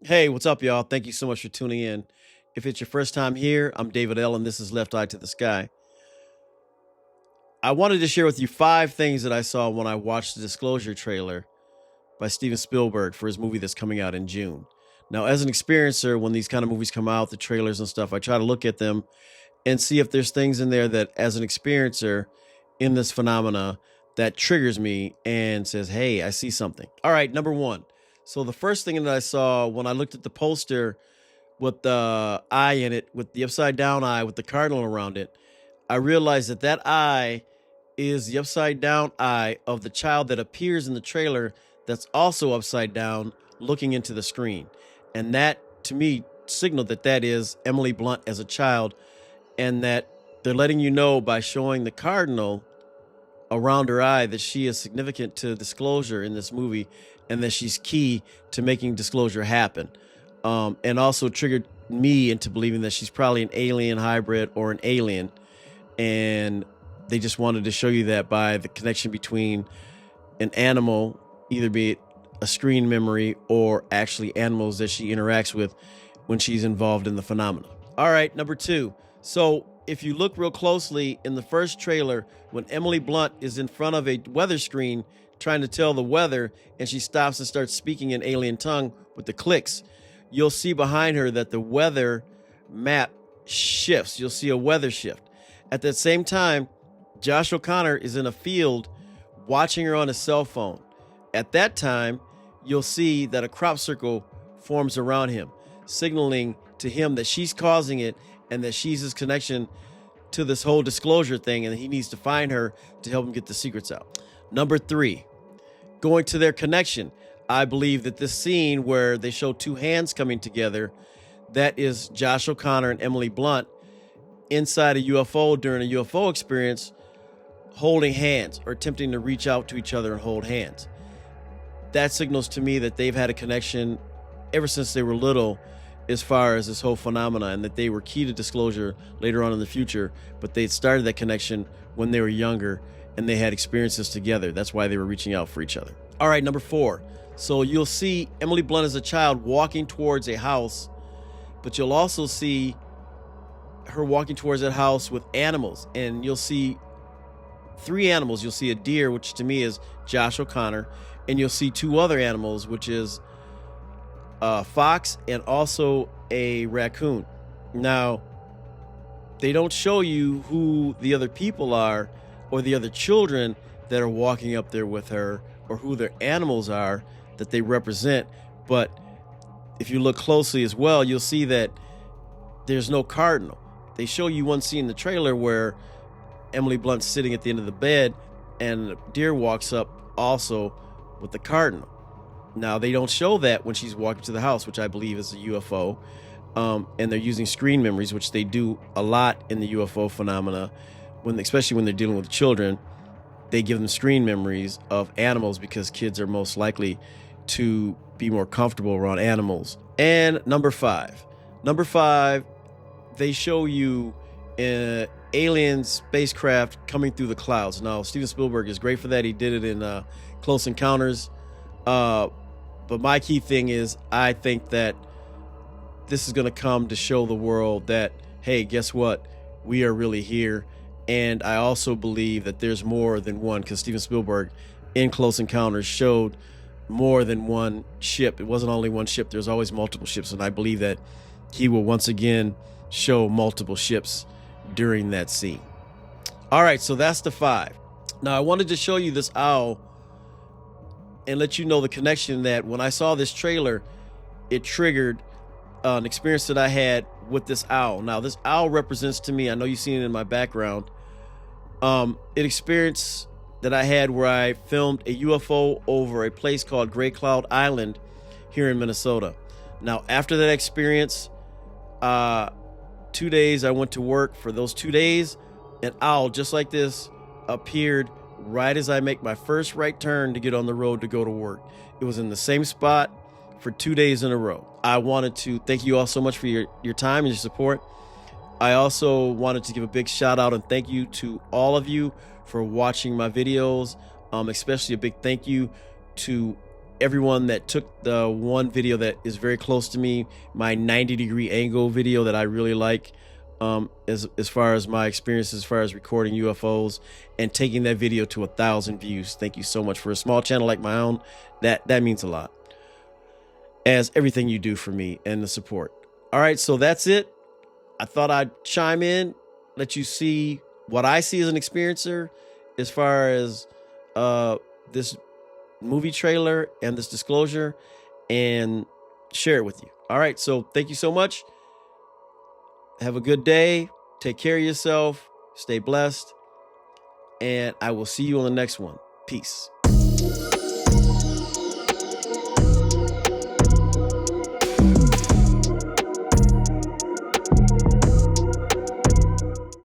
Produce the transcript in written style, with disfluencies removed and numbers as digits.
Hey, what's up, y'all? Thank you so much for tuning in. If it's your first time here, I'm David L., and this is Left Eye to the Sky. I wanted to share with you 5 things that I saw when I watched the Disclosure trailer by Steven Spielberg for his movie that's coming out in June. Now, as an experiencer, when these kind of movies come out, the trailers and stuff, I try to look at them and see if there's things in there that, as an experiencer in this phenomena, that triggers me and says, hey, I see something. All right, number 1. So the first thing that I saw when I looked at the poster with the eye in it, with the upside down eye with the cardinal around it, I realized that that eye is the upside down eye of the child that appears in the trailer that's also upside down looking into the screen. And that, to me, signaled that that is Emily Blunt as a child, and that they're letting you know by showing the cardinal around her eye that she is significant to Disclosure in this movie, and that she's key to making Disclosure happen. And also triggered me into believing that she's probably an alien hybrid or an alien. And they just wanted to show you that by the connection between an animal, either be it a screen memory or actually animals that she interacts with when she's involved in the phenomena. All right, number 2. So if you look real closely in the first trailer, when Emily Blunt is in front of a weather screen trying to tell the weather, and she stops and starts speaking in alien tongue with the clicks, you'll see behind her that the weather map shifts. You'll see a weather shift. At that same time, Josh O'Connor is in a field watching her on his cell phone. At that time, you'll see that a crop circle forms around him, signaling to him that she's causing it and that she's his connection to this whole Disclosure thing, and he needs to find her to help him get the secrets out. Number 3, going to their connection. I believe that this scene where they show 2 hands coming together, that is Josh O'Connor and Emily Blunt inside a UFO during a UFO experience, holding hands or attempting to reach out to each other and hold hands. That signals to me that they've had a connection ever since they were little, as far as this whole phenomena, and that they were key to Disclosure later on in the future, but they started that connection when they were younger and they had experiences together. That's why they were reaching out for each other. All right, number 4. So you'll see Emily Blunt as a child walking towards a house, but you'll also see her walking towards that house with animals, and you'll see 3 animals. You'll see a deer, which to me is Josh O'Connor, and you'll see 2 other animals, which is a fox and also a raccoon. Now, they don't show you who the other people are or the other children that are walking up there with her, or who their animals are that they represent. But if you look closely as well, you'll see that there's no cardinal. They show you one scene in the trailer where Emily Blunt's sitting at the end of the bed and a deer walks up also with the cardinal. Now, they don't show that when she's walking to the house, which I believe is a UFO. And they're using screen memories, which they do a lot in the UFO phenomena, especially when they're dealing with children. They give them screen memories of animals because kids are most likely to be more comfortable around animals. And number 5, they show you an alien spacecraft coming through the clouds. Now, Steven Spielberg is great for that. He did it in Close Encounters. But my key thing is, I think that this is going to come to show the world that, hey, guess what? We are really here. And I also believe that there's more than one, because Steven Spielberg in Close Encounters showed more than one ship. It wasn't only one ship. There's always multiple ships. And I believe that he will once again show multiple ships during that scene. All right, so that's the 5. Now, I wanted to show you this owl and let you know the connection that when I saw this trailer, it triggered an experience that I had with this owl. Now, this owl represents to me, I know you've seen it in my background, an experience that I had where I filmed a UFO over a place called Gray Cloud Island here in Minnesota. Now, after that experience, 2 days I went to work. For those 2 days, an owl just like this appeared right as I make my first right turn to get on the road to go to work. It was in the same spot for 2 days in a row. I wanted to thank you all so much for your time and your support. I also wanted to give a big shout out and thank you to all of you for watching my videos, especially a big thank you to everyone that took the one video that is very close to me, my 90-degree angle video that I really like, as far as my experience, as far as recording UFOs and taking that video to 1,000 views. Thank you so much. For a small channel like my own, that means a lot, as everything you do for me and the support. All right, so that's it. I thought I'd chime in, let you see what I see as an experiencer as far as this movie trailer and this disclosure, and share it with you. All right, so thank you so much. Have a good day. Take care of yourself. Stay blessed. And I will see you on the next one. Peace.